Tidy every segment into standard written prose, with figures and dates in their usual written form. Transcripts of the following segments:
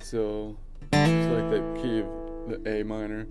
So it's like the key of the A minor.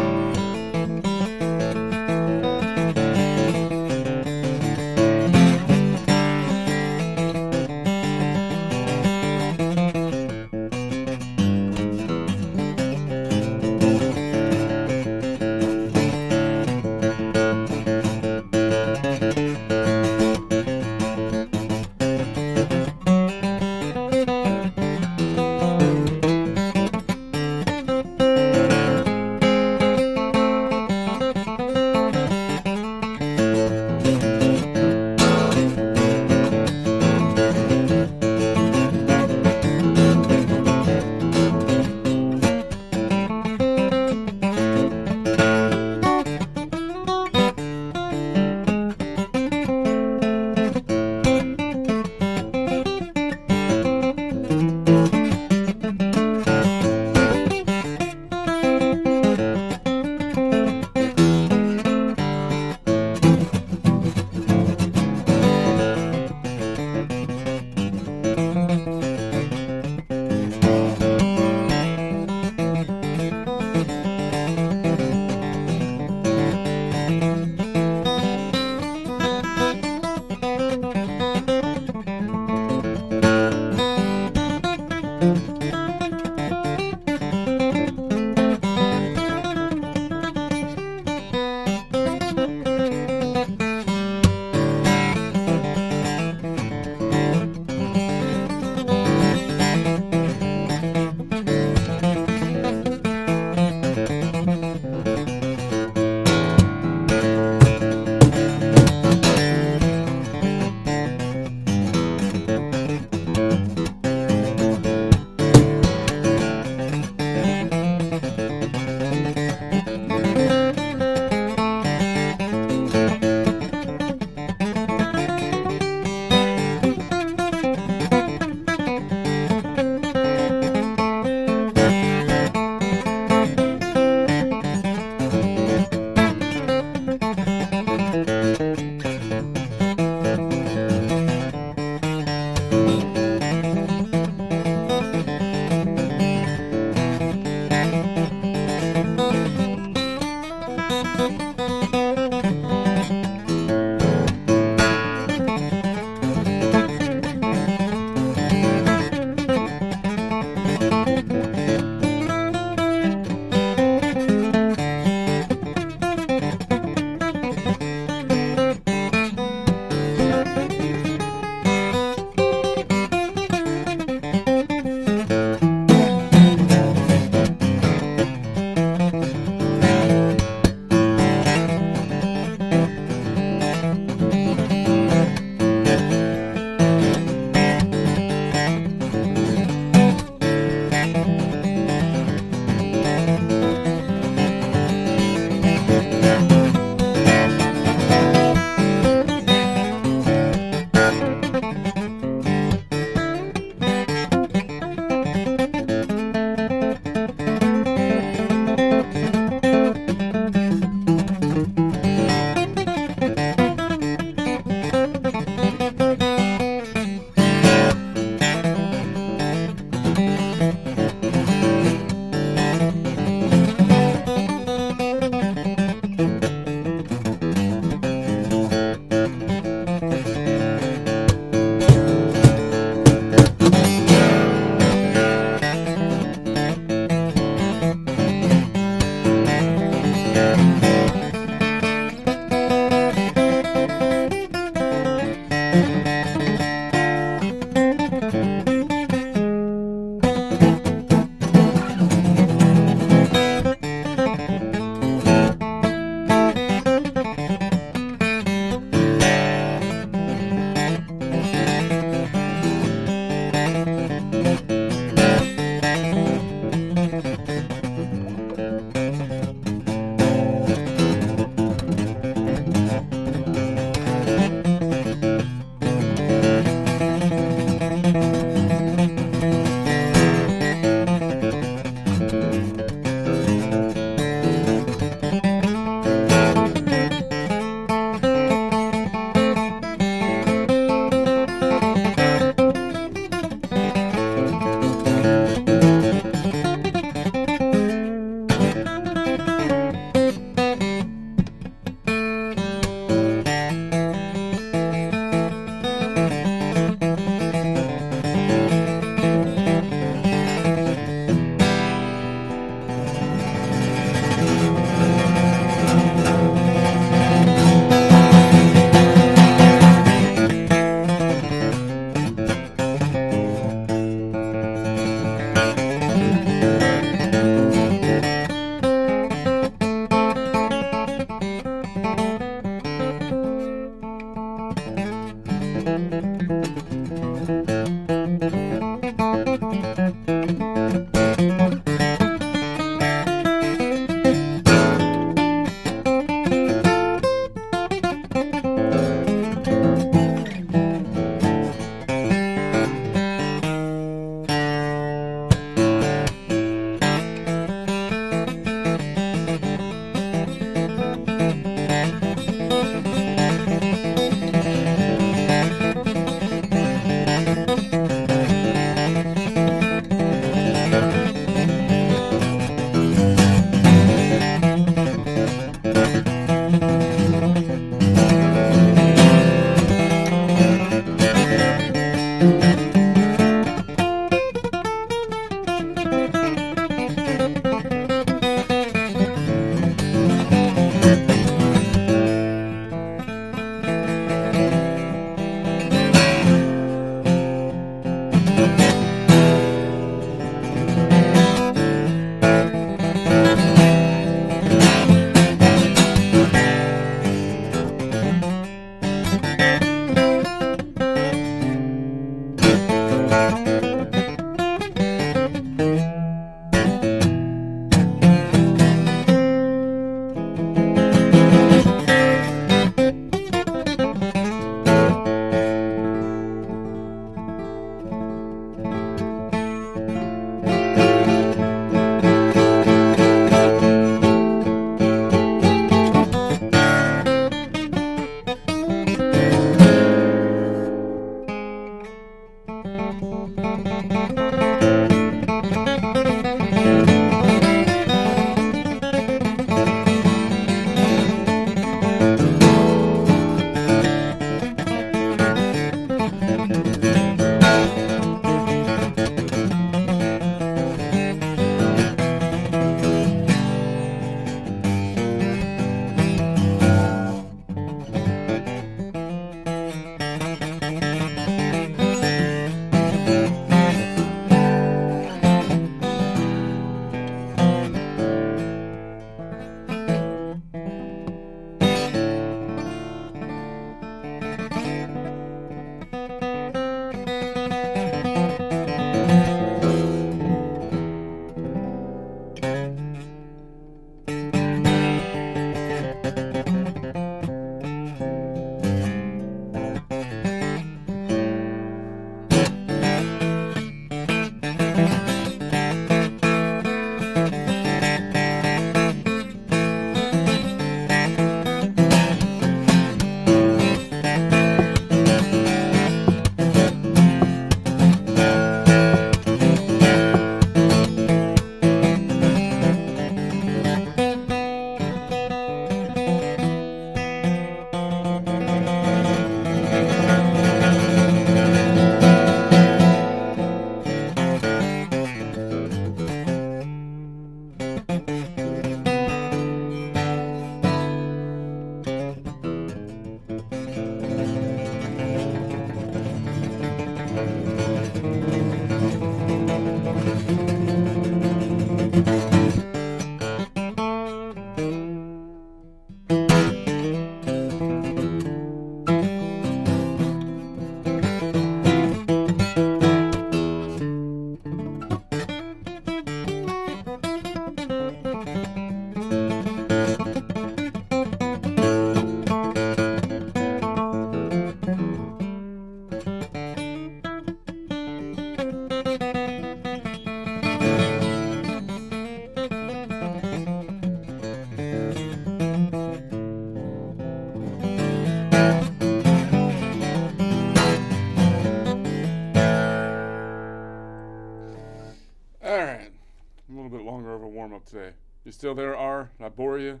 You still there, R? Did I bore you?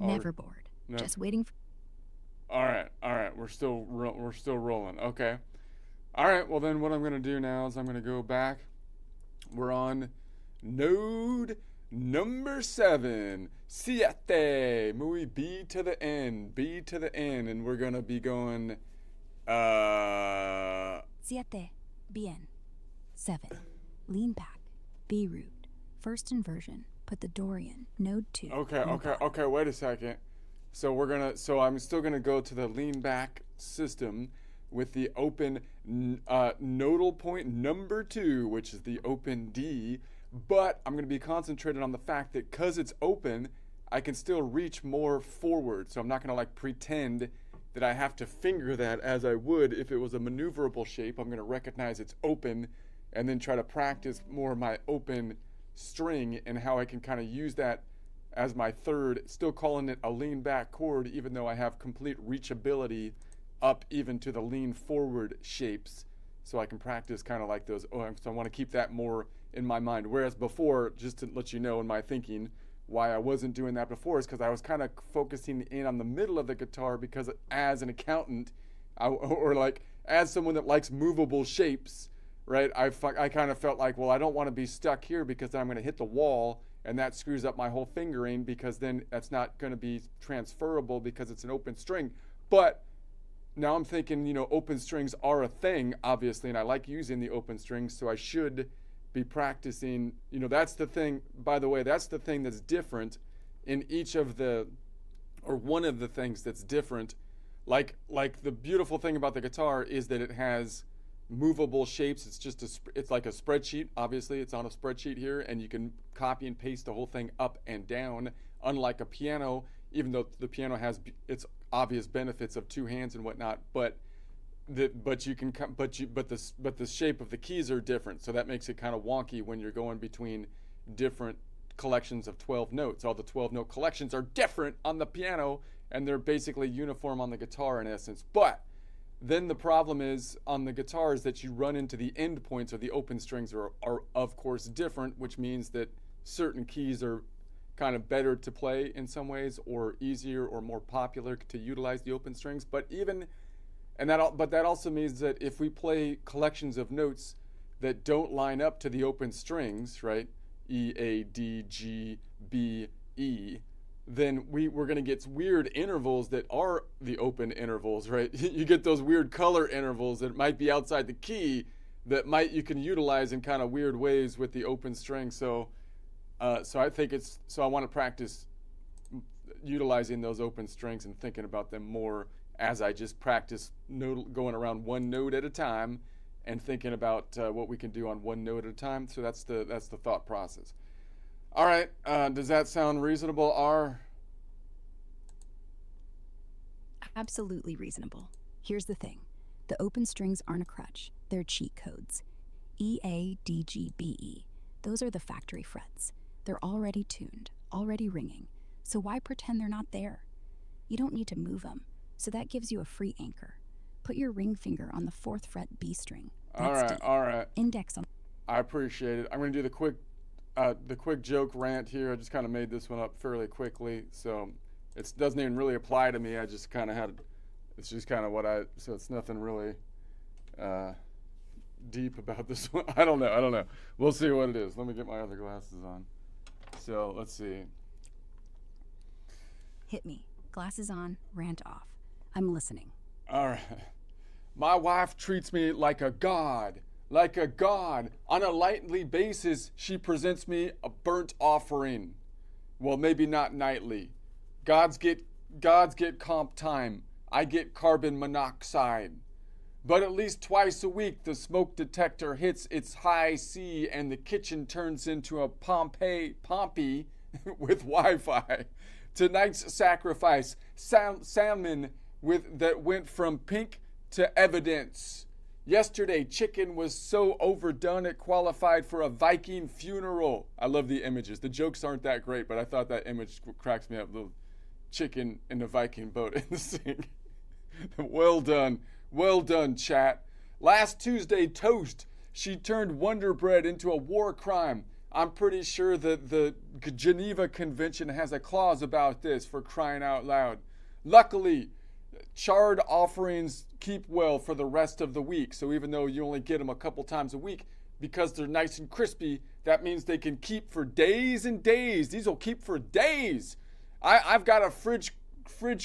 Never bored. No. Just waiting for. All right. We're still rolling. Okay. All right. Well, then what I'm gonna do now is I'm gonna go back. We're on node number 7. Siete. Muy B to the N. B to the N, and we're gonna be going. Siete. Bien. 7. Lean back. Be rude. First inversion. Put the Dorian. Node 2. Okay. Wait a second. So I'm still gonna go to the lean back system with the open nodal point number 2, which is the open D. But I'm gonna be concentrated on the fact that because it's open, I can still reach more forward. So I'm not gonna like pretend that I have to finger that as I would if it was a maneuverable shape. I'm gonna recognize it's open and then try to practice more of my open string and how I can kind of use that as my third, still calling it a lean back chord, even though I have complete reachability up even to the lean forward shapes. So I can practice kind of like those. So I want to keep that more in my mind. Whereas before, just to let you know in my thinking, why I wasn't doing that before is because I was kind of focusing in on the middle of the guitar because as an accountant, or like as someone that likes movable shapes, right? I kind of felt like, well, I don't want to be stuck here because then I'm going to hit the wall and that screws up my whole fingering because then that's not going to be transferable because it's an open string. But now I'm thinking, open strings are a thing, obviously, and I like using the open strings, so I should be practicing. That's the thing, by the way, that's the thing that's different in each of the, or one of the things that's different. Like the beautiful thing about the guitar is that it has movable shapes. It's like a spreadsheet. Obviously, it's on a spreadsheet here, and you can copy and paste the whole thing up and down. Unlike a piano, even though the piano has its obvious benefits of two hands and whatnot, but the shape of the keys are different, so that makes it kind of wonky when you're going between different collections of 12 notes. All the 12 note collections are different on the piano, and they're basically uniform on the guitar in essence. But then the problem is on the guitars that you run into the end points or the open strings are of course different, which means that certain keys are kind of better to play in some ways or easier or more popular to utilize the open strings. But that also means that if we play collections of notes that don't line up to the open strings, right? E, A, D, G, B, E, then we're going to get weird intervals that are the open intervals, right? You get those weird color intervals that might be outside the key that you can utilize in kind of weird ways with the open string. So I want to practice utilizing those open strings and thinking about them more as I just practice going around one note at a time and thinking about what we can do on one note at a time. So that's the thought process. All right, does that sound reasonable, R? Absolutely reasonable. Here's the thing. The open strings aren't a crutch. They're cheat codes. E, A, D, G, B, E. Those are the factory frets. They're already tuned, already ringing. So why pretend they're not there? You don't need to move them. So that gives you a free anchor. Put your ring finger on the 4th fret B string. That's all right. Index on. I appreciate it. I'm going to do the quick joke rant here. I just kind of made this one up fairly quickly, so it doesn't even really apply to me. I just kind of it's just kind of so it's nothing really deep about this one. I don't know. We'll see what it is. Let me get my other glasses on. So let's see. Hit me. Glasses on, rant off. I'm listening. All right. My wife treats me like a god. Like a god. On a nightly basis, she presents me a burnt offering. Well, maybe not nightly. Gods get comp time. I get carbon monoxide. But at least twice a week, the smoke detector hits its high C and the kitchen turns into a Pompeii with Wi-Fi. Tonight's sacrifice, salmon that went from pink to evidence. Yesterday, chicken was so overdone it qualified for a Viking funeral. I love the images. The jokes aren't that great, but I thought that image cracks me up. The chicken in the Viking boat in the sink. Well done, chat. Last Tuesday, toast. She turned Wonder Bread into a war crime. I'm pretty sure that the Geneva Convention has a clause about this, for crying out loud. Luckily, charred offerings keep well for the rest of the week. So even though you only get them a couple times a week, because they're nice and crispy, that means they can keep for days and days. These will keep for days. I've got a fridge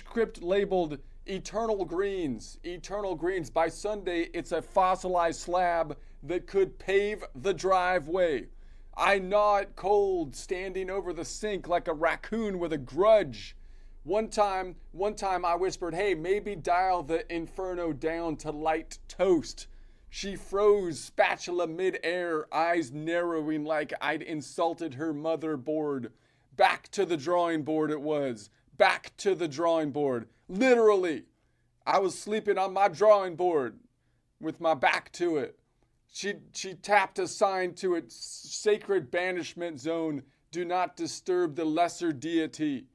crypt labeled Eternal Greens. Eternal Greens. By Sunday, it's a fossilized slab that could pave the driveway. I gnaw it cold, standing over the sink like a raccoon with a grudge. One time I whispered, hey, maybe dial the Inferno down to light toast. She froze, spatula mid-air, eyes narrowing like I'd insulted her motherboard. Back to the drawing board it was. Back to the drawing board. Literally. I was sleeping on my drawing board with my back to it. She tapped a sign to it, sacred banishment zone, do not disturb the lesser deity.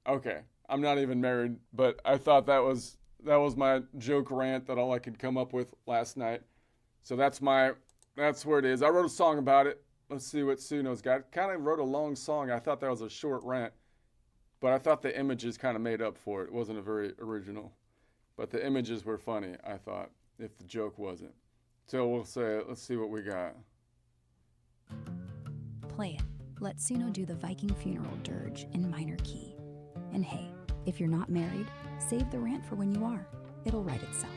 Okay, I'm not even married, but I thought that was my joke rant that all I could come up with last night. So that's where it is. I wrote a song about it. Let's see what Suno's got. Kind of wrote a long song. I thought that was a short rant, but I thought the images kind of made up for it. It wasn't a very original, but the images were funny, I thought, if the joke wasn't. So let's see what we got. Play it. Let Suno do the Viking funeral dirge in minor key. And hey, if you're not married, save the rant for when you are. It'll write itself.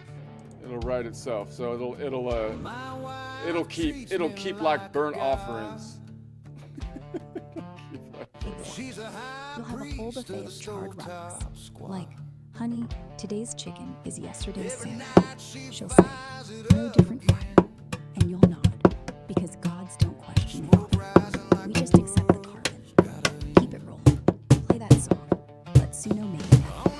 It'll write itself. So it'll keep like burnt offerings. Exactly. You'll have a whole buffet of charred relics. Like, honey, today's chicken is yesterday's sandwich. She'll say, no different fire. And you'll nod, because gods don't question God. We just accept the carbon. Keep it rolling. Play that song. Let Suno make it happen.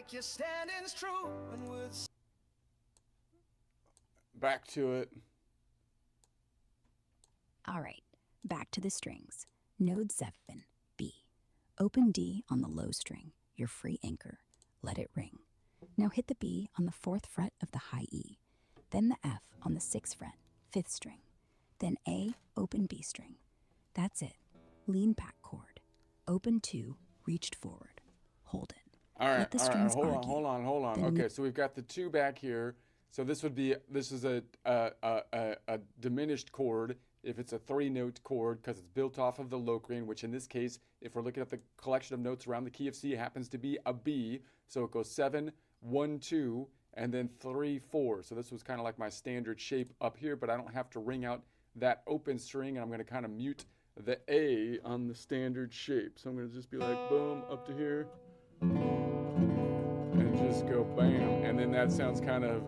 like your standing's true and words. Back to it. All right, back to the strings. Node 7, B. Open D on the low string, your free anchor. Let it ring. Now hit the B on the 4th fret of the high E, then the F on the 6th fret, 5th string, then A, open B string. That's it. Lean back chord. Open 2, reached forward. Hold it. All right, Let the all right, strings hold on, argue. hold on. Then Okay, so we've got the 2 back here. So this is a diminished chord if it's a 3-note chord because it's built off of the Locrian, which in this case, if we're looking at the collection of notes around the key of C, it happens to be a B. So it goes 7, 1, 2, and then 3, 4. So this was kind of like my standard shape up here, but I don't have to ring out that open string, and I'm going to kind of mute the A on the standard shape. So I'm going to just be like, boom, up to here, and just go bam. And then that sounds kind of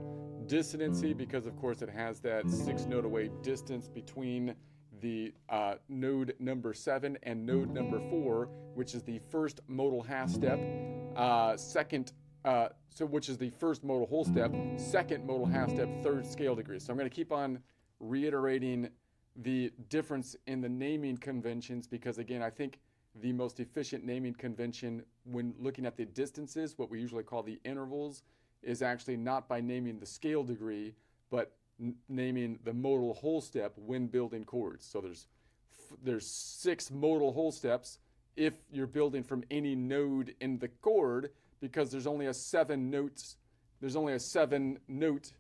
dissonancy because, of course, it has that 6-note away distance between the node number 7 and node number 4, which is the first modal half step, which is the first modal whole step, second modal half step, third scale degree. So I'm going to keep on reiterating the difference in the naming conventions because, again, I think the most efficient naming convention when looking at the distances, what we usually call the intervals, is actually not by naming the scale degree, but naming the modal whole step when building chords. So there's 6 modal whole steps if you're building from any node in the chord because there's only a 7 notes. There's only a 7 note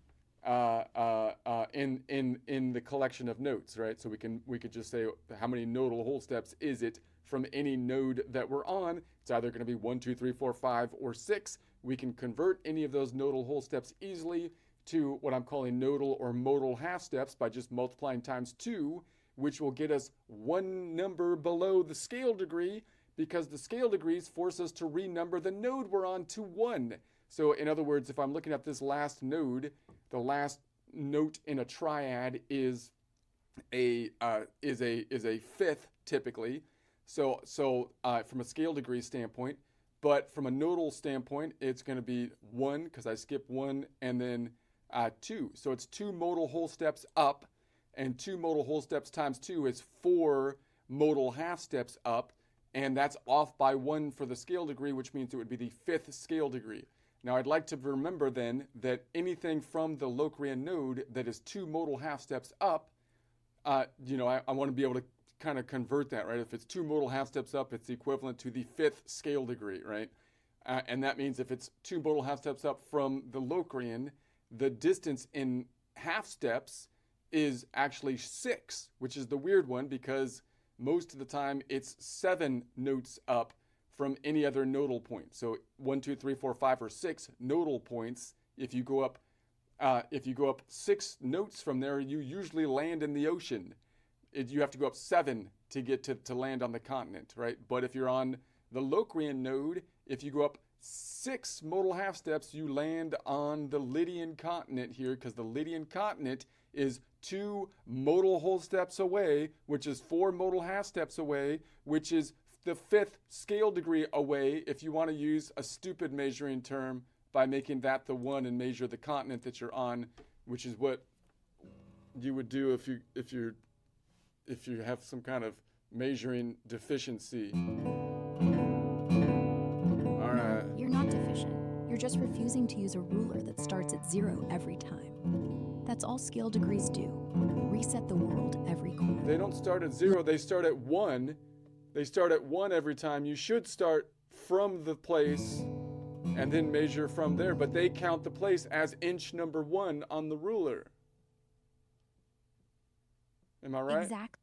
in the collection of notes, right? So we could just say how many nodal whole steps is it from any node that we're on. It's either going to be 1, 2, 3, 4, 5, or 6. We can convert any of those nodal whole steps easily to what I'm calling nodal or modal half steps by just multiplying times 2, which will get us 1 number below the scale degree because the scale degrees force us to renumber the node we're on to 1. So in other words, if I'm looking at this last node, the last note in a triad is a 5th typically. So from a scale degree standpoint, but from a nodal standpoint, it's going to be 1 because I skip 1 and then 2. So it's 2 modal whole steps up, and 2 modal whole steps times 2 is 4 modal half steps up, and that's off by 1 for the scale degree, which means it would be the 5th scale degree. Now I'd like to remember then that anything from the Locrian node that is 2 modal half steps up, I want to be able to kind of convert that, right? If it's 2 modal half steps up, it's equivalent to the 5th scale degree, right? And that means if it's 2 modal half steps up from the Locrian, the distance in half steps is actually 6, which is the weird one because most of the time it's 7 notes up from any other nodal point. So 1, 2, 3, 4, 5, or 6 nodal points. If you go up 6 notes from there, you usually land in the ocean. You have to go up 7 to get to land on the continent, right? But if you're on the Locrian node, if you go up 6 modal half steps, you land on the Lydian continent here because the Lydian continent is 2 modal whole steps away, which is 4 modal half steps away, which is the 5th scale degree away if you want to use a stupid measuring term by making that the 1 and measure the continent that you're on, which is what you would do if you have some kind of measuring deficiency. All right. You're not deficient. You're just refusing to use a ruler that starts at 0 every time. That's all scale degrees do. Reset the world every chord. They don't start at 0, they start at 1. They start at 1 every time. You should start from the place and then measure from there, but they count the place as inch number 1 on the ruler. Am I right? Exactly.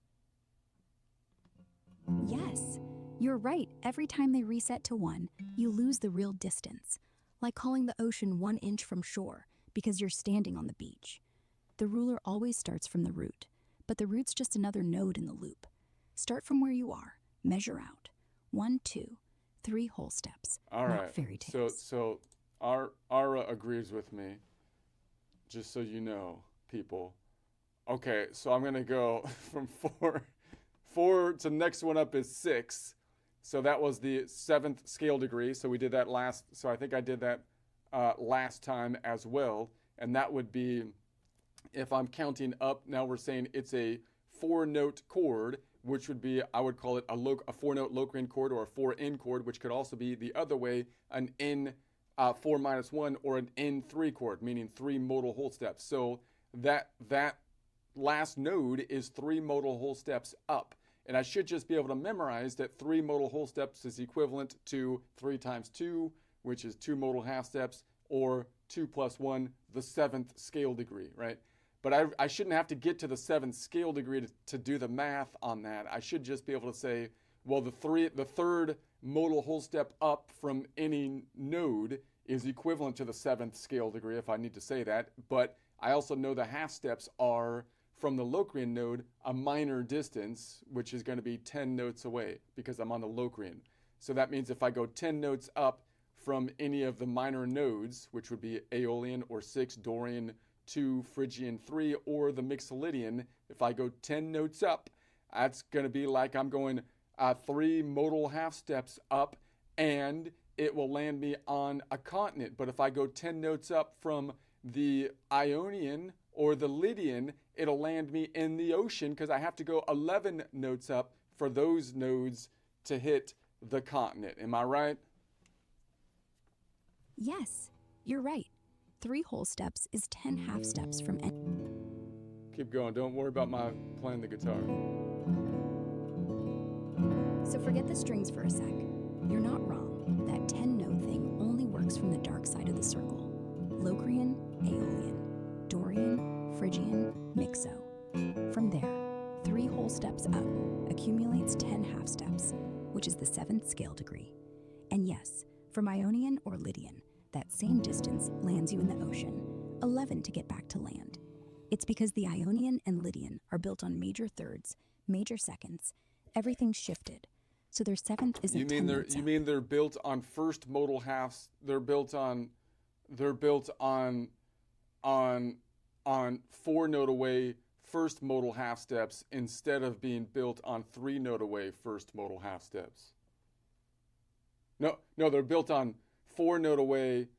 Yes, you're right. Every time they reset to 1, you lose the real distance, like calling the ocean 1 inch from shore because you're standing on the beach. The ruler always starts from the root, but the root's just another node in the loop. Start from where you are, measure out. 1, 2, 3 whole steps. All not right. fairy tales. So Ara agrees with me, just so you know, people. Okay, so I'm going to go from 4 to next one up is 6. So that was the 7th scale degree. So we did that last. So I think I did that last time as well. And that would be, if I'm counting up, now we're saying it's a 4-note chord, which would be, I would call it a 4-note Locrian chord, or a 4N chord, which could also be the other way, an N 4 minus 1 or an N3 chord, meaning 3 modal whole steps. So that last node is 3 modal whole steps up. And I should just be able to memorize that 3 modal whole steps is equivalent to 3 times 2, which is 2 modal half steps, or 2 plus 1, the 7th scale degree, right? But I shouldn't have to get to the 7th scale degree to do the math on that. I should just be able to say, well, the 3rd modal whole step up from any node is equivalent to the 7th scale degree, if I need to say that. But I also know the half steps are, from the Locrian node, a minor distance, which is going to be 10 notes away because I'm on the Locrian. So that means if I go 10 notes up from any of the minor nodes, which would be Aeolian or 6, Dorian 2, Phrygian 3, or the Mixolydian, if I go 10 notes up, that's going to be like I'm going 3 modal half steps up, and it will land me on a continent. But if I go 10 notes up from the Ionian or the Lydian, it'll land me in the ocean because I have to go 11 notes up for those nodes to hit the continent. Am I right? Yes, you're right. 3 whole steps is 10 half steps from Keep going. Don't worry about my playing the guitar. So forget the strings for a sec. You're not wrong. That 10-note thing only works from the dark side of the circle. Locrian, Aeolian, Dorian, Phrygian, Mixo. From there, 3 whole steps up accumulates 10 half steps, which is the 7th scale degree. And yes, from Ionian or Lydian, that same distance lands you in the ocean, 11 to get back to land. It's because the Ionian and Lydian are built on major thirds, major seconds, everything's shifted. So their 7th isn't 10 notes You up. mean they're built on first modal halves? They're built on 4-note away first modal half steps instead of being built on 3-note away first modal half steps. No, they're built on 4-note away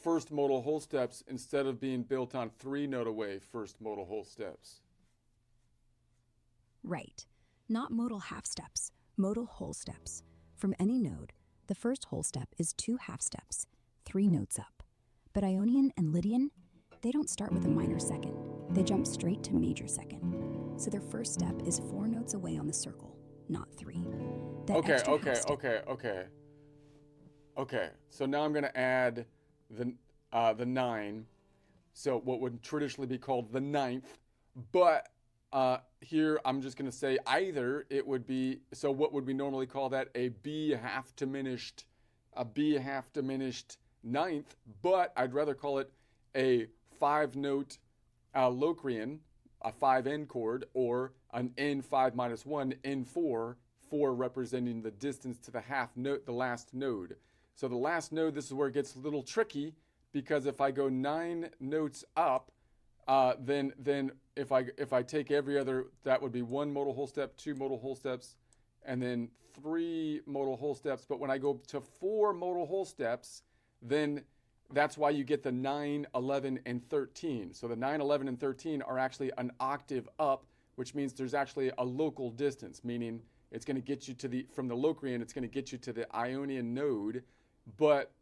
first modal whole steps instead of being built on 3-note away first modal whole steps. Right. Not modal half steps, modal whole steps. From any node, the first whole step is 2 half steps, 3 notes up. But Ionian and Lydian, they don't start with a minor second. They jump straight to major second. So their first step is 4 notes away on the circle, not 3. That extra half step- Okay. So now I'm going to add the 9. So what would traditionally be called the 9th, but here I'm just going to say either it would be, so what would we normally call that? A B half diminished 9th, but I'd rather call it a 5-note Locrian, a 5N chord, or an N5 minus 1, N4, 4 representing the distance to the half note, the last node. So the last node, this is where it gets a little tricky, because if I go 9 notes up, then if I take every other, that would be 1 modal whole step, 2 modal whole steps, and then 3 modal whole steps. But when I go to 4 modal whole steps, then that's why you get the 9, 11, and 13. So the 9, 11, and 13 are actually an octave up, which means there's actually a local distance, meaning it's going to get you to from the Locrian, it's going to get you to the Ionian node, but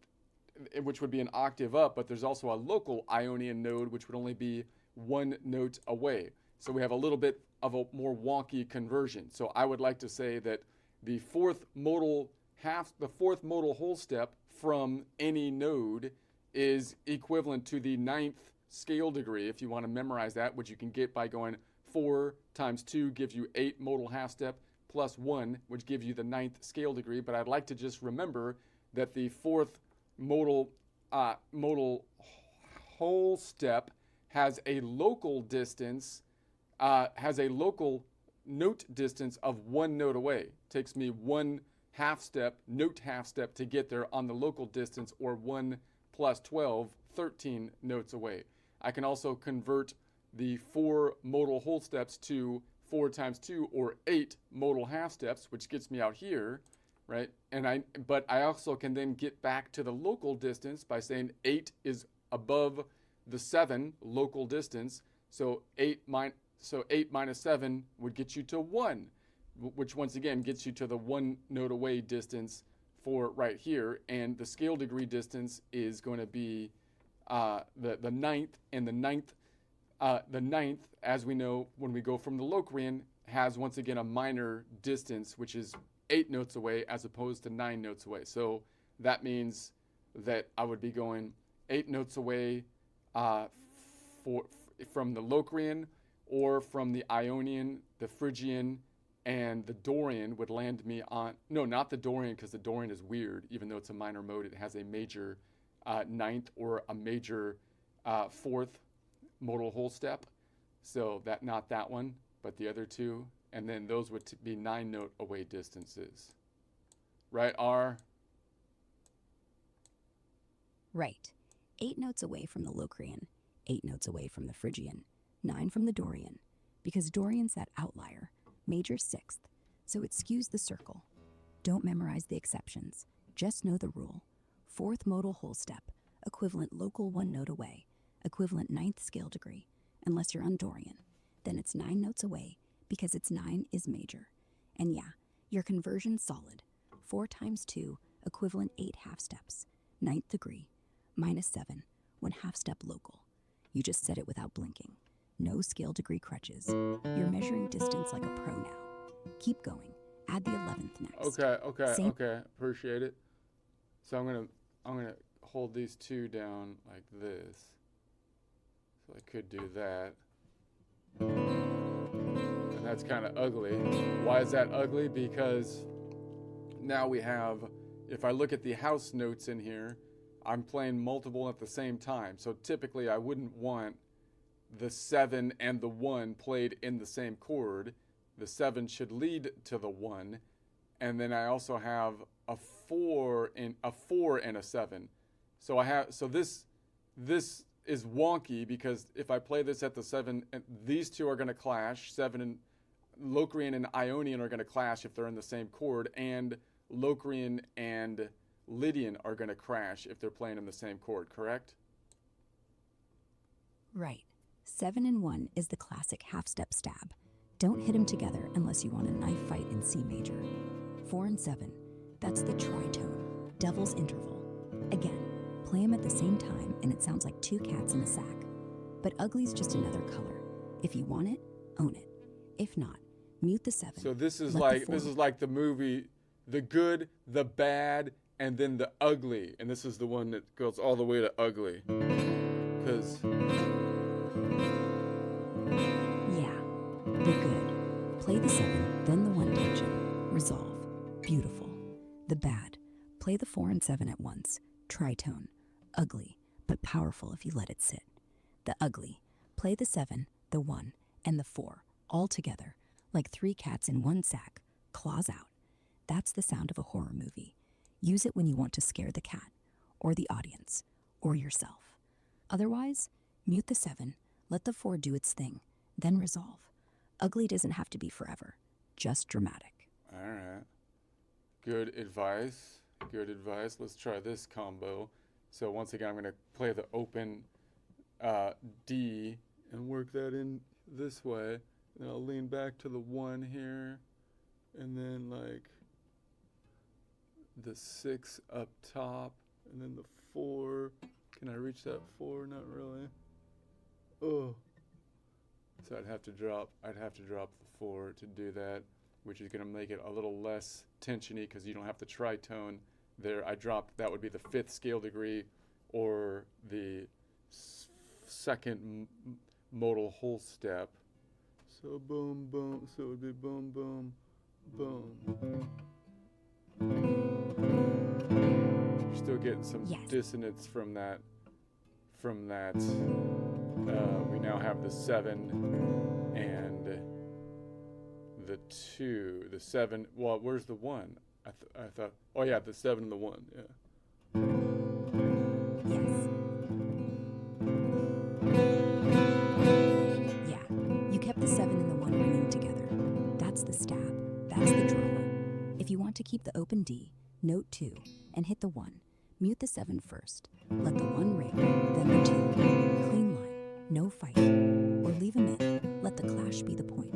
which would be an octave up, but there's also a local Ionian node, which would only be 1 note away. So we have a little bit of a more wonky conversion. So I would like to say that the fourth modal whole step from any node is equivalent to the 9th scale degree, if you want to memorize that, which you can get by going 4 times 2 gives you 8 modal half step plus 1, which gives you the 9th scale degree. But I'd like to just remember that the 4th modal whole step has a local distance, has a local note distance of 1 note away. Takes me 1 note half step to get there on the local distance, or 1 plus 12, 13 notes away. I can also convert the 4 modal whole steps to 4 times 2, or 8 modal half steps, which gets me out here, right? But I also can then get back to the local distance by saying 8 is above the 7 local distance. So 8 minus 7 would get you to 1, which once again gets you to the 1 node away distance for right here. And the scale degree distance is going to be the ninth, and the ninth, as we know, when we go from the Locrian, has once again a minor distance, which is 8 notes away as opposed to 9 notes away. So that means that I would be going 8 notes away from the Locrian, or from the Ionian, the Phrygian, and the Dorian would land me on, no, not the Dorian, because the Dorian is weird. Even though it's a minor mode, it has a major ninth or a major fourth modal whole step. So not that one, but the other two. And then those would be 9 note away distances. Right, R? Right. 8 notes away from the Locrian, 8 notes away from the Phrygian, 9 from the Dorian, because Dorian's that outlier, major sixth, so it skews the circle. Don't memorize the exceptions, just know the rule. Fourth modal whole step, equivalent local 1 note away, equivalent 9th scale degree, unless you're on Dorian. Then it's 9 notes away, because its 9 is major. And yeah, your conversion's solid. 4 times 2, equivalent 8 half steps, 9th degree, minus 7, 1 half step local. You just said it without blinking. No scale degree crutches. You're measuring distance like a pro now. Keep going. Add the 11th next. Okay. Appreciate it. So I'm gonna hold these two down like this. So I could do that. And that's kind of ugly. Why is that ugly? Because now we have, if I look at the house notes in here, I'm playing multiple at the same time. So typically I wouldn't want the 7 and the 1 played in the same chord. The 7 should lead to the 1. And then I also have a 4 and a 7. So this is wonky, because if I play this at the 7, these two are going to clash. 7 and Locrian and Ionian are going to clash if they're in the same chord, and Locrian and Lydian are going to crash if they're playing in the same chord, correct? Right. 7 and 1 is the classic half-step stab. Don't hit them together unless you want a knife fight in C major. 4 and 7, that's the tritone, devil's interval. Again, play them at the same time and it sounds like 2 cats in a sack. But ugly's just another color. If you want it, own it. If not, mute the 7. So this is like the movie The Good, the Bad, and then the Ugly. And this is the one that goes all the way to ugly. Because the good. Play the 7, then the 1 tension. Resolve. Beautiful. The bad. Play the 4 and 7 at once. Tritone. Ugly, but powerful if you let it sit. The ugly. Play the 7, the 1, and the 4, all together, like 3 cats in one sack, claws out. That's the sound of a horror movie. Use it when you want to scare the cat, or the audience, or yourself. Otherwise, mute the 7, let the 4 do its thing, then resolve. Ugly doesn't have to be forever, just dramatic. All right. Good advice. Good advice. Let's try this combo. So once again, I'm going to play the open D and work that in this way. Then I'll lean back to the 1 here, and then like the 6 up top, and then the 4. Can I reach that 4? Not really. Oh. So I'd have to drop the 4 to do that, which is going to make it a little less tensiony because you don't have the tritone there. That would be the 5th scale degree, or the 2nd modal whole step. So boom, boom. So it would be boom, boom, boom. You're still getting some dissonance from that. We now have the 7 and the 2. The 7. Well, where's the 1? I thought. Oh yeah, the 7 and the 1. Yeah. Yes. Yeah. You kept the 7 and the 1 ringing together. to keep the open D, note 2, and hit the 1. Mute the 7 first. Let the 1 ring, then the 2. Clean line, no fight. Or leave 'em in. Let the clash be the point.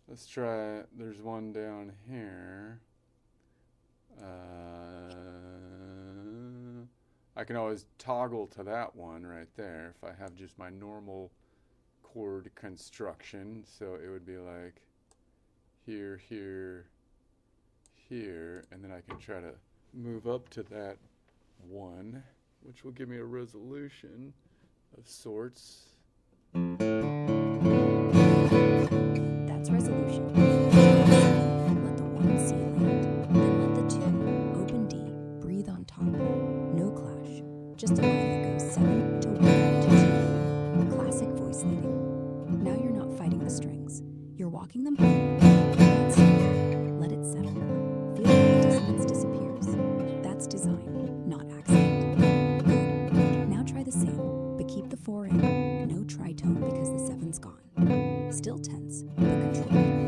Let's try, there's one down here. I can always toggle to that one right there if I have just my normal chord construction. So it would be like here, here, here, and then I can try to move up to that one, which will give me a resolution of sorts. That's resolution. Let the 1 C land, then let the 2, open D, breathe on top. No clash, just a line that goes 7 to 1 to 2. Classic voice leading. Now you're not fighting the strings. You're walking them home. That's it. Let it settle. Feel how the dissonance disappears. That's design, not accident. Good. Now try the same, but keep the 4 in. No tritone because the 7's gone. Still tense, but controlled.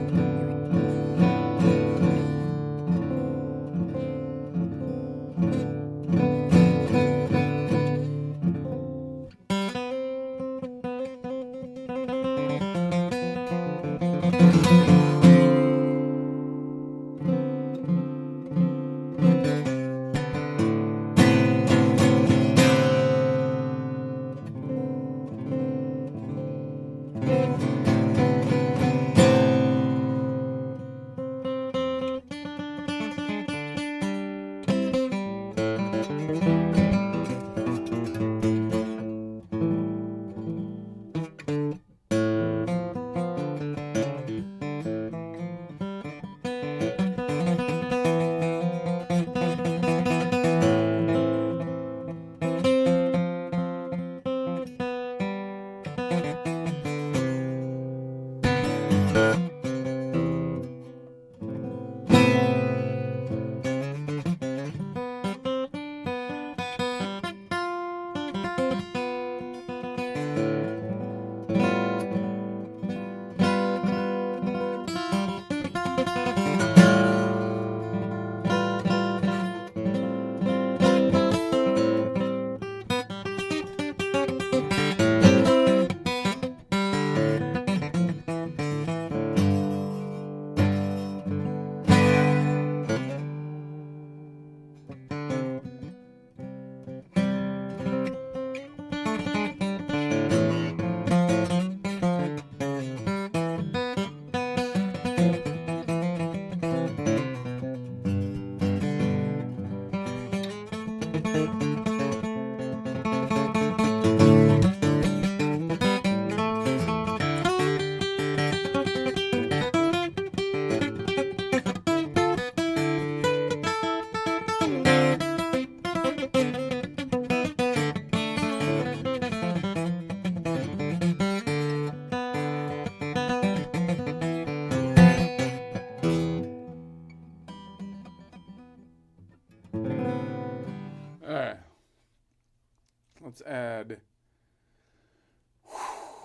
let's add.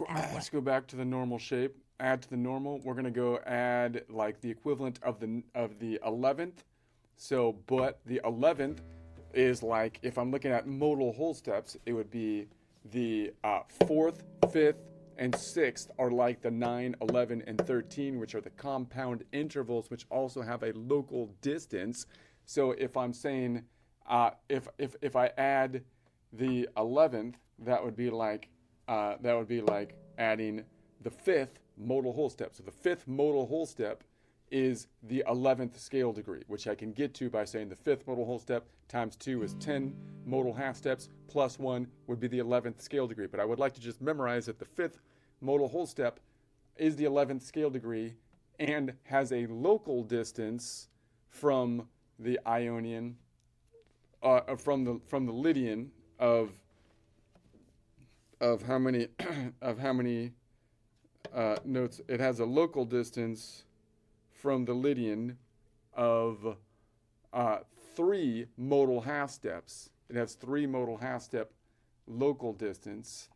Add Let's what? go back to the normal shape. Add to the normal. We're gonna go add like the equivalent of the 11th. So, but the 11th is like, if I'm looking at modal whole steps, it would be the 4th, 5th, and 6th are like the 9, 11, and 13, which are the compound intervals, which also have a local distance. So if I'm saying, if I add the 11th, that would be like adding the 5th modal whole step. So the 5th modal whole step is the 11th scale degree, which I can get to by saying the 5th modal whole step times 2 is 10 modal half steps, plus 1 would be the 11th scale degree. But I would like to just memorize that the 5th modal whole step is the 11th scale degree and has a local distance from the Ionian, from the Lydian of how many notes. It has a local distance from the Lydian of 3 modal half steps. It has 3 modal half step local distance,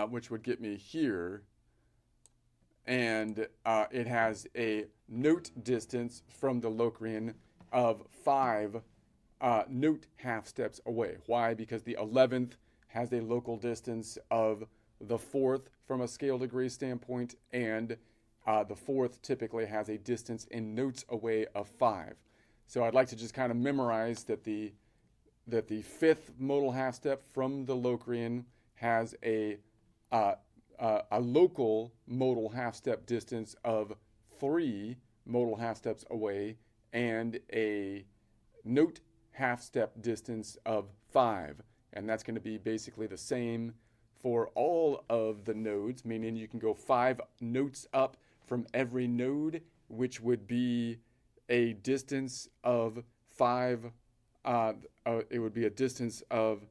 which would get me here. And it has a note distance from the Locrian of 5 note half steps away. Why? Because the 11th has a local distance of the 4th from a scale degree standpoint, and the 4th typically has a distance in notes away of 5. So I'd like to just kind of memorize that the 5th modal half step from the Locrian has a local modal half step distance of 3 modal half steps away and a note half step distance of 5. And that's going to be basically the same for all of the nodes, meaning you can go 5 notes up from every node, which would be a distance of 5. It would be a distance of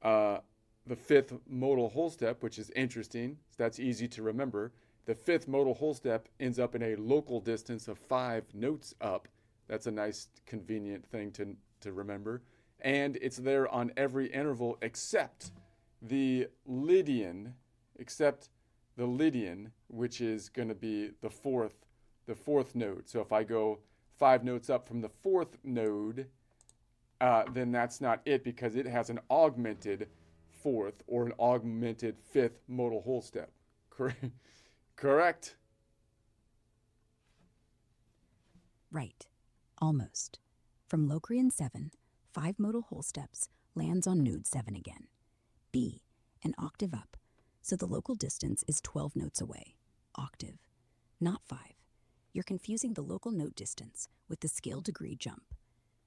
the 5th modal whole step, which is interesting. So that's easy to remember. The 5th modal whole step ends up in a local distance of 5 notes up. That's a nice, convenient thing to remember. And it's there on every interval except the Lydian, which is going to be the fourth node. So if I go 5 notes up from the 4th node, then that's not it, because it has an augmented 4th or an augmented 5th modal whole step. Correct? Right. Almost. From Locrian 7, 5 modal whole steps lands on node 7 again. B, an octave up, so the local distance is 12 notes away. Octave, not 5. You're confusing the local note distance with the scale degree jump.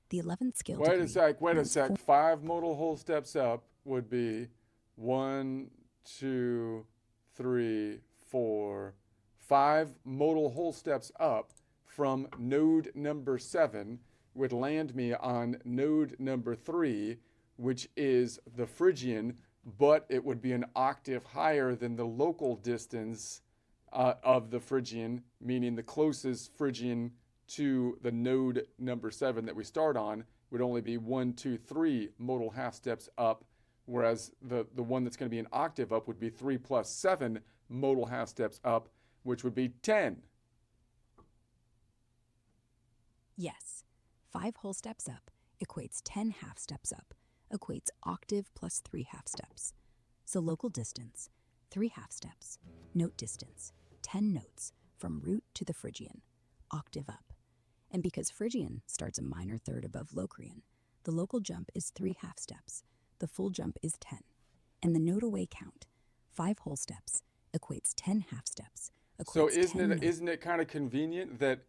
The 11th scale degree... Wait a sec. 5 modal whole steps up would be 1, 2, 3, 4, 5 modal whole steps up from node number 7 would land me on node number 3, which is the Phrygian, but it would be an octave higher than the local distance of the Phrygian, meaning the closest Phrygian to the node number 7 that we start on would only be 1, 2, 3 modal half steps up, whereas the one that's going to be an octave up would be 3 plus 7 modal half steps up, which would be 10. Yes. 5 whole steps up equates 10 half steps up, equates octave plus 3 half steps. So local distance, 3 half steps. Note distance, 10 notes from root to the Phrygian, octave up. And because Phrygian starts a minor third above Locrian, the local jump is 3 half steps. The full jump is 10. And the note away count, 5 whole steps, equates 10 half steps. So isn't it kind of convenient that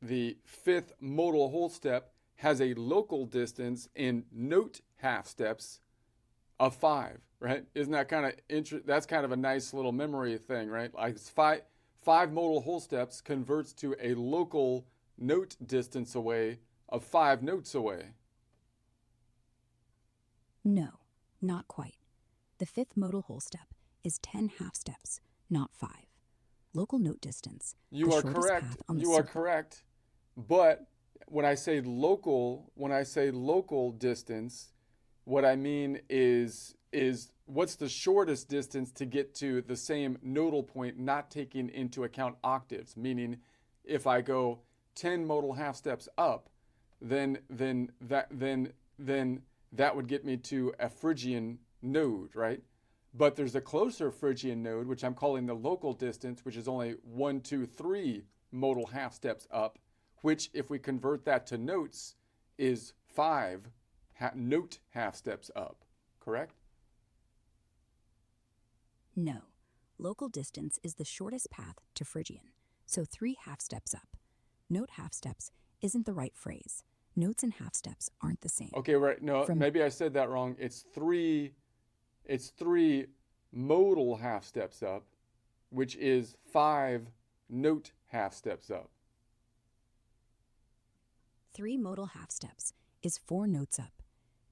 the 5th modal whole step has a local distance in note half steps of 5, right? Isn't that kind of that's kind of a nice little memory thing, right? Like it's 5 modal whole steps converts to a local note distance away of 5 notes away. No, not quite. The 5th modal whole step is 10 half steps, not 5. Local note distance. You are correct. You are correct. But when I say local distance, What I mean is what's the shortest distance to get to the same nodal point, not taking into account octaves? Meaning, if I go 10 modal half steps up, then that would get me to a Phrygian node, right? But there's a closer Phrygian node, which I'm calling the local distance, which is only 1, 2, 3 modal half steps up, which, if we convert that to notes, is 5 note half steps up, correct? No. Local distance is the shortest path to Phrygian, so 3 half steps up. Note half steps isn't the right phrase. Notes and half steps aren't the same. Okay, right. No, maybe I said that wrong. It's three modal half steps up, which is 5 note half steps up. 3 modal half steps is 4 notes up.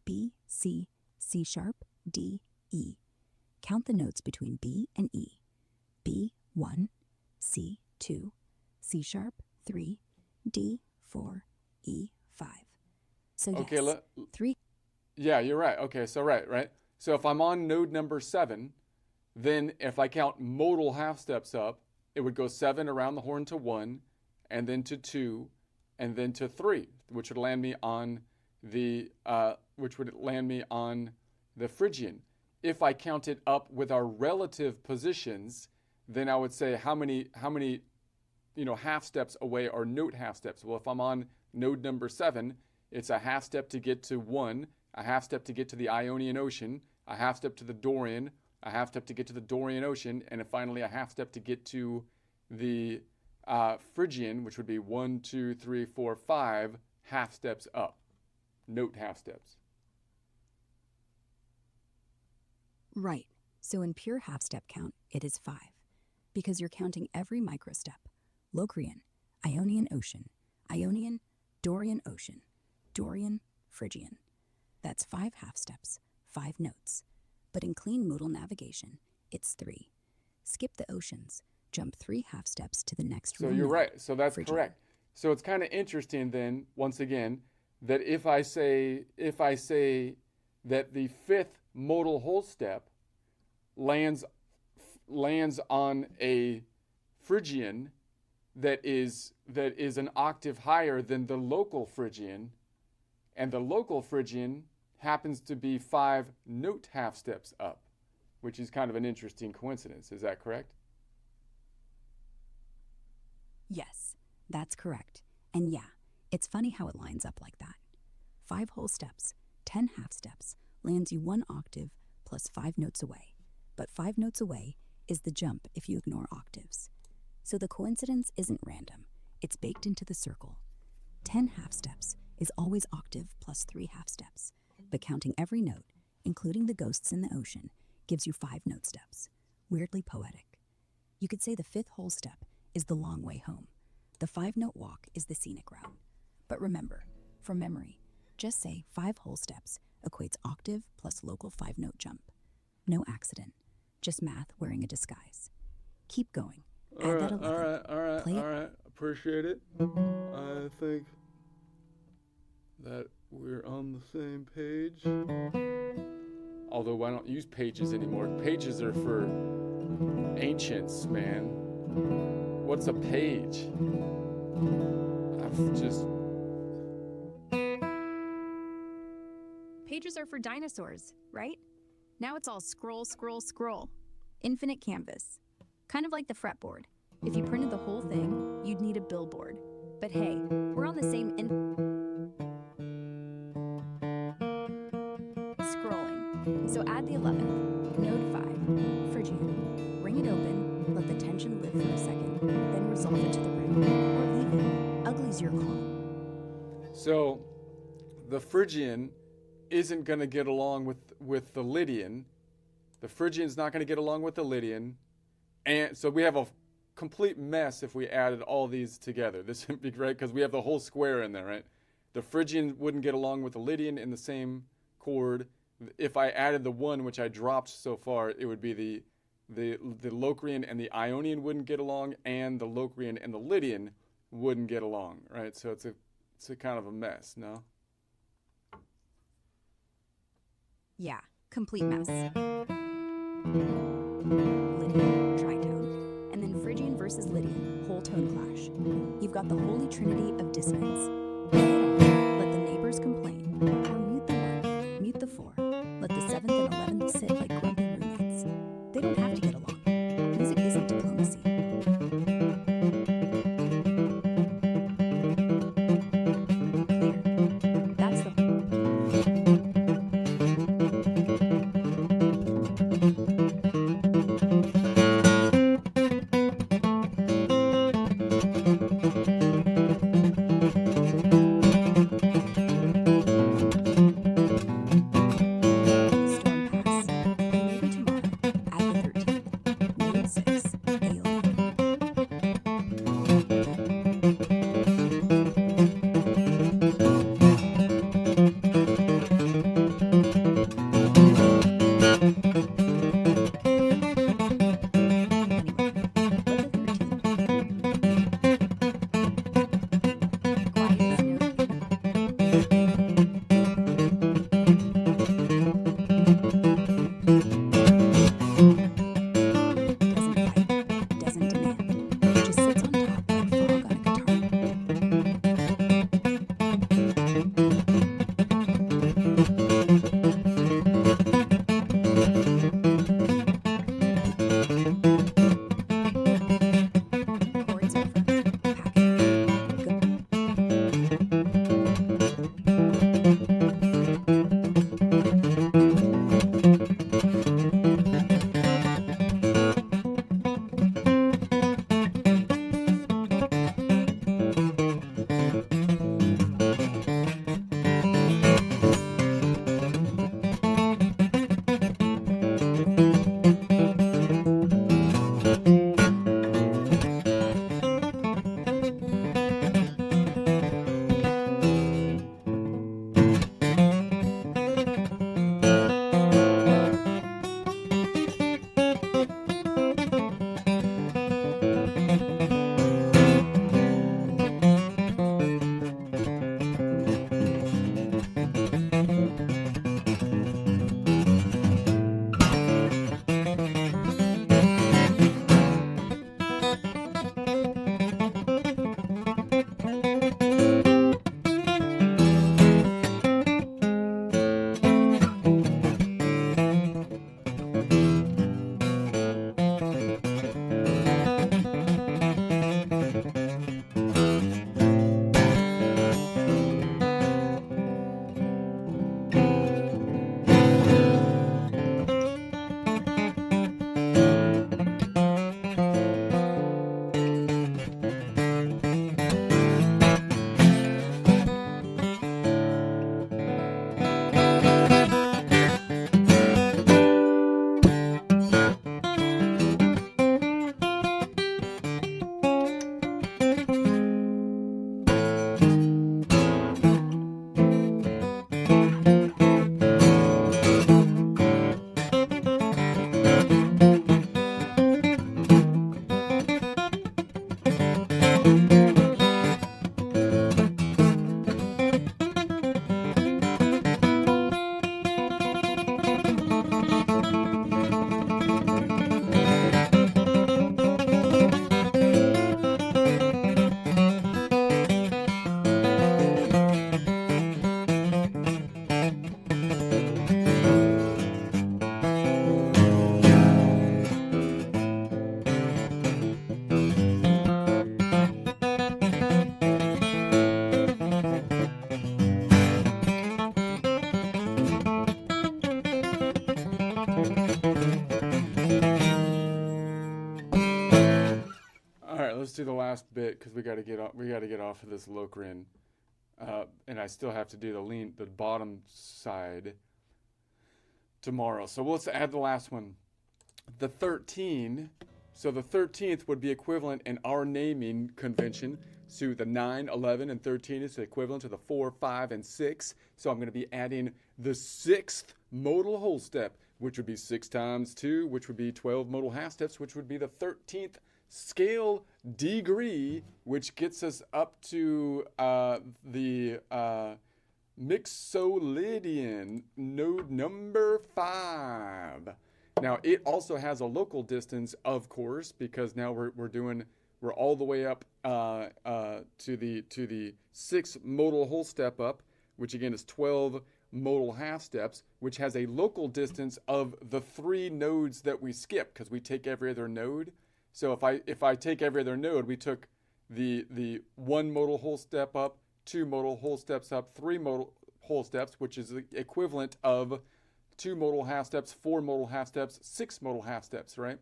B, C, C sharp, D, E. Count the notes between B and E. B, 1, C, 2, C sharp, 3, D, 4, E, 5. So yes, Okay, 3. Yeah, you're right. Okay, so right. So if I'm on node number 7, then if I count modal half steps up, it would go 7 around the horn to 1, and then to 2, and then to 3, which would land me on the Phrygian. If I count it up with our relative positions, then I would say how many half steps away are note half steps. Well, if I'm on node number 7, it's a half step to get to 1, a half step to get to the Ionian Ocean, a half step to the Dorian, a half step to get to the Dorian Ocean, and then finally a half step to get to the Phrygian, which would be 1, 2, 3, 4, 5 half steps up. Note half steps. Right. So in pure half step count, it is 5. Because you're counting every microstep. Locrian, Ionian Ocean, Ionian, Dorian Ocean, Dorian, Phrygian. That's 5 half steps, 5 notes. But in clean modal navigation, it's 3. Skip the oceans, jump 3 half steps to the next So real you're node, right. So that's Phrygian. correct. So it's kind of interesting then, once again, that if I say that the 5th modal whole step lands on a Phrygian that is an octave higher than the local Phrygian, and the local Phrygian happens to be 5 note half steps up, which is kind of an interesting coincidence. Is that correct? Yes, that's correct. And yeah, it's funny how it lines up like that. 5 whole steps, 10 half steps, lands you 1 octave plus 5 notes away. But 5 notes away is the jump if you ignore octaves. So the coincidence isn't random. It's baked into the circle. 10 half steps is always octave plus 3 half steps. But counting every note, including the ghosts in the ocean, gives you 5 note steps. Weirdly poetic. You could say the 5th whole step is the long way home. The 5-note walk is the scenic route. But remember, from memory, just say 5 whole steps equates octave plus local 5-note jump. No accident, just math wearing a disguise. Keep going. Add that 11. All right. Appreciate it. I think that we're on the same page. Although I don't use pages anymore. Pages are for ancients, man. What's a page? I've just... Pages are for dinosaurs, right? Now it's all scroll, scroll, scroll. Infinite canvas. Kind of like the fretboard. If you printed the whole thing, you'd need a billboard. But hey, we're on the same scrolling. So add the 11th, node 5, Phrygian. Ring it open, let the tension live for a second, then resolve it to the ring. Or leave it. Ugly's your call. So, the Phrygian isn't going to get along with the Lydian. The Phrygian's not going to get along with the Lydian. And so we have a complete mess if we added all these together. This would be great because we have the whole square in there, right? The Phrygian wouldn't get along with the Lydian in the same chord. If I added the 1, which I dropped so far, it would be the Locrian and the Ionian wouldn't get along, and the Locrian and the Lydian wouldn't get along, right? So it's a kind of a mess, no? Yeah, complete mess. Lydian, tritone. And then Phrygian versus Lydian, whole tone clash. You've got the holy trinity of dissonance. Lay it on, let the neighbors complain. Or mute the one, mute the four. Let the 7th and 11th sit like grumpy roommates. They don't have to get along. Music isn't diplomacy. Clear. That's the storm pass. Maybe tomorrow, at the 13th. Mood 6. AOP. Anyway, but the 13th. Quiet as no. Doesn't fight, doesn't demand, just sits on top like fog on a guitar. Chords over. Pack it. Go. All right, let's do the last bit because we got to get off. We got to get off of this Lokrin, and I still have to do the bottom side tomorrow. So let's add the last one, the 13. So the 13th would be equivalent in our naming convention to the 9, 11, and 13 is equivalent to the 4, 5, and 6. So I'm going to be adding the 6th modal whole step, which would be 6 times 2, which would be 12 modal half steps, which would be the 13th scale degree, which gets us up to the Mixolydian, node number 5. Now it also has a local distance, of course, because now we're all the way up to the 6 modal whole step up, which again is 12 modal half steps, which has a local distance of the 3 nodes that we skip, because we take every other node. So if I take every other node, we took the 1 modal whole step up, 2 modal whole steps up, 3 modal whole steps, which is the equivalent of 2 modal half steps, 4 modal half steps, 6 modal half steps, right?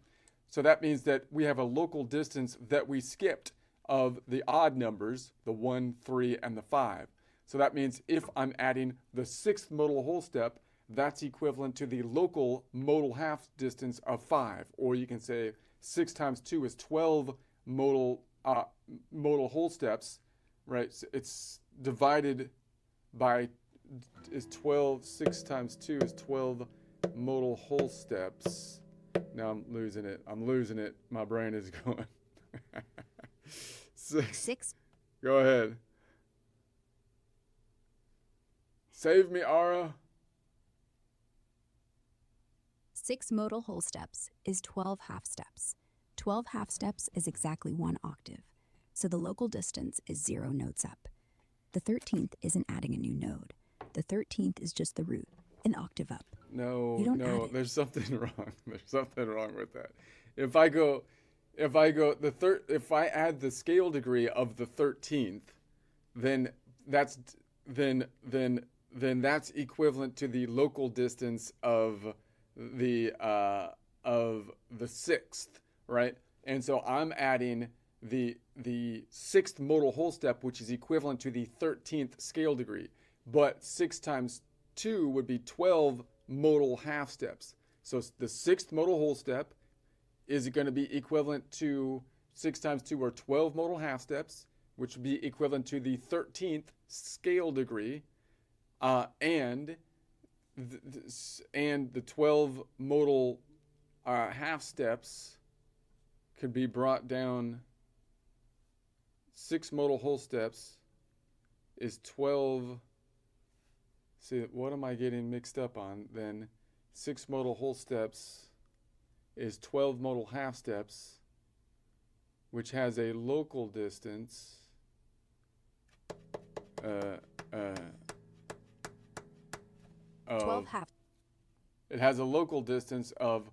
So that means that we have a local distance that we skipped of the odd numbers, the 1, 3, and the 5. So that means if I'm adding the 6th modal whole step, that's equivalent to the local modal half distance of 5. Or you can say 6 times 2 is 12 modal whole steps, right? So it's divided by, is 12, 6 times 2 is 12 modal whole steps. Now I'm losing it. My brain is going. 6. Go ahead. Save me, Ara. 6 modal whole steps is 12 half steps. 12 half steps is exactly 1 octave. So the local distance is 0 nodes up. The 13th isn't adding a new node. The 13th is just the root, an octave up. No, no, there's something wrong. There's something wrong with that. If I add the scale degree of the 13th, then that's equivalent to the local distance of the 6th, right? And so I'm adding the 6th modal whole step, which is equivalent to the 13th scale degree. But 6 times 2 would be 12 modal half steps. So the 6th modal whole step is going to be equivalent to 6 times 2 or 12 modal half steps, which would be equivalent to the 13th scale degree, and the 12 modal half steps could be brought down. 6 modal whole steps is 12. See, what am I getting mixed up on then? 6 modal whole steps is 12 modal half steps, which has a local distance. Of 12 half. It has a local distance of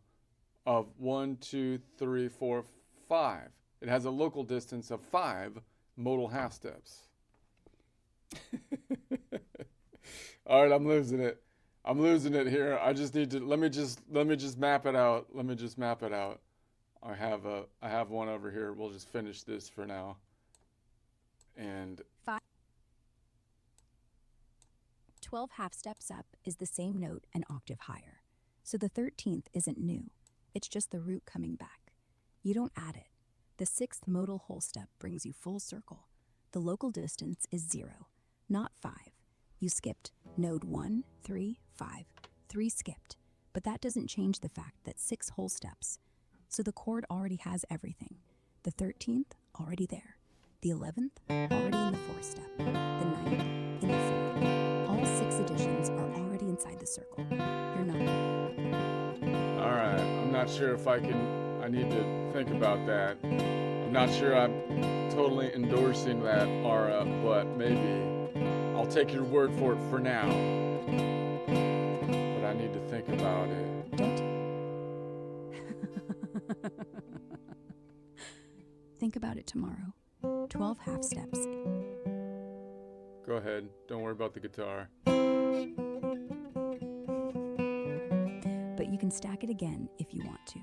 1, 2, 3, 4, 5. It has a local distance of 5 modal half steps. All right, I'm losing it. I'm losing it here. I just need to let me just map it out. Let me just map it out. I have one over here. We'll just finish this for now. And 12 half steps up is the same note an octave higher. So the 13th isn't new. It's just the root coming back. You don't add it. The 6th modal whole step brings you full circle. The local distance is 0, not 5. You skipped node 1, 3, 5. 3 skipped, but that doesn't change the fact that 6 whole steps. So the chord already has everything. The 13th, already there. The 11th, already in the 4th step. The 9th, in the 4th. All 6 additions are already inside the circle. You're not. all right, I'm not sure if I need to think about that. I'm not sure I'm totally endorsing that, Ara, but maybe I'll take your word for it for now. But I need to think about it. Don't. Think about it tomorrow. 12 half steps. Go ahead. Don't worry about the guitar. But you can stack it again if you want to.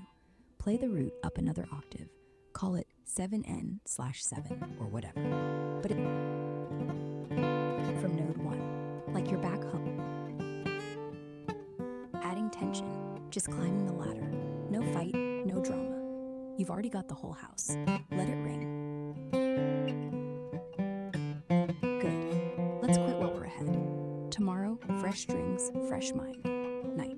Play the root up another octave. Call it 7n/7 or whatever. But it from node 1, like you're back home. Adding tension, just climbing the ladder. No fight, no drama. You've already got the whole house. Let it ring. Good. Let's quit while we're ahead. Tomorrow, fresh strings, fresh mind. Night.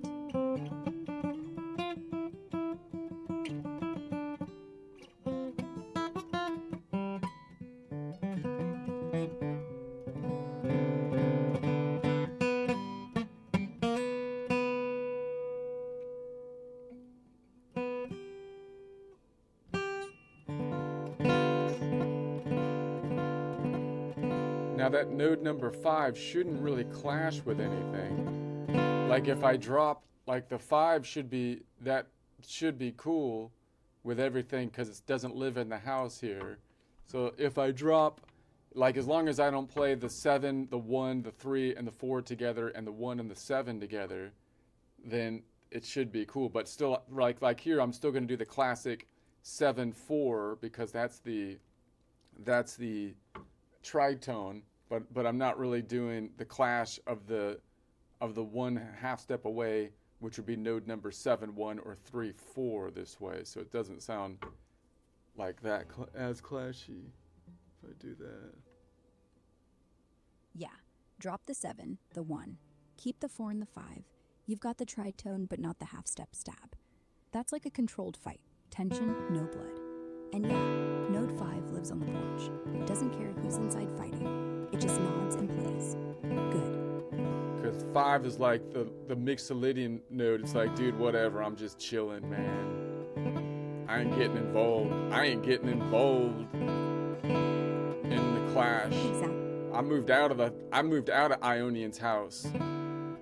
Now that node number 5 shouldn't really clash with anything. Like if I drop, like the 5 should be, that should be cool with everything because it doesn't live in the house here. So if I drop, like as long as I don't play the 7, the 1, the 3, and the 4 together and the 1 and the 7 together, then it should be cool. But still, like here, I'm still going to do the classic 7/4 because that's the tritone. But I'm not really doing the clash of the 1 half step away, which would be node number 7/1 or 3/4 this way. So it doesn't sound like that as clashy if I do that. Yeah, drop the 7, the 1, keep the 4 and the 5. You've got the tritone, but not the half-step stab. That's like a controlled fight. Tension, no blood. And yeah, node 5 lives on the porch. It doesn't care who's inside fighting. It just nods and plays. Good. Because 5 is like the Mixolydian node. It's like, dude, whatever, I'm just chilling, man. I ain't getting involved. I ain't getting involved in the clash. Exactly. I moved out of Ionian's house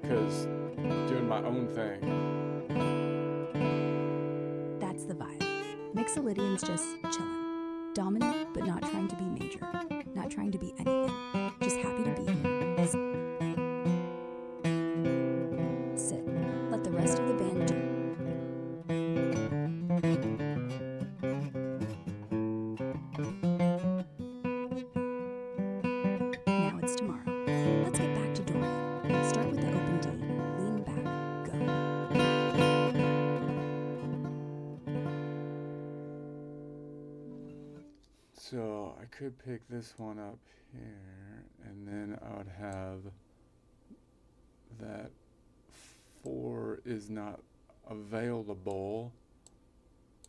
because doing my own thing. That's the vibe. Mixolydian's just chillin'. Dominant, but not trying to be major. Not trying to be anything. Just happy to be here. Sit. Let the rest of the band do. Now it's tomorrow. Let's get back to Dorian. Start with the open D. Lean back. Go. So I could pick this one up here, and then I would have that 4 is not available.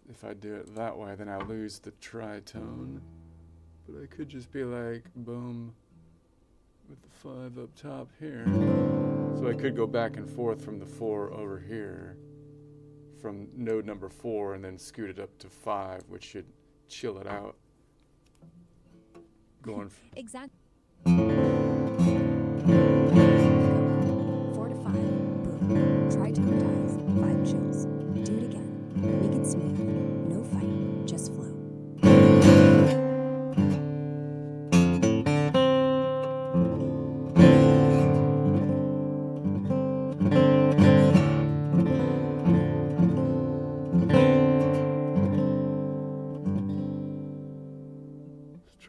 If I do it that way, then I lose the tritone. But I could just be like, boom, with the 5 up top here. So I could go back and forth from the 4 over here, from node number 4, and then scoot it up to 5, which should chill it out. Going Exactly. 4 to 5. Boom. Tritone ties. 5 chills. Do it again. Make it smooth. No fight. Just flow.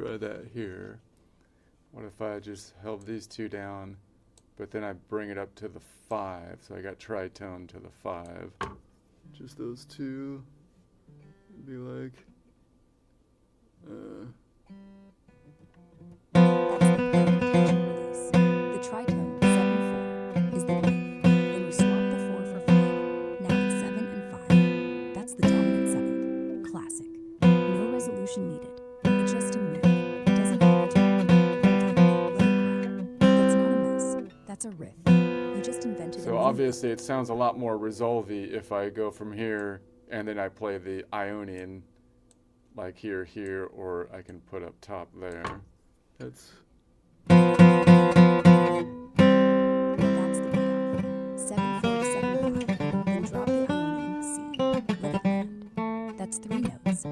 try that here. What if I just held these two down, but then I bring it up to the 5, so I got tritone to the 5. Just those two. It'd be like, Release. The tritone 7/4 is the wave. Then you swap the 4 for 5. Now it's 7 and 5. That's the dominant 7th. Classic. No resolution needed. It's just a move. Doesn't have to. Let it grow. That's not a mess. That's a riff. You just invented so obviously it sounds a lot more resolve-y if I go from here and then I play the Ionian, like here, or I can put up top there. That's the payoff. 7/4 to 7/5. Then drop the Ionian C. Let it land. That's 3 notes.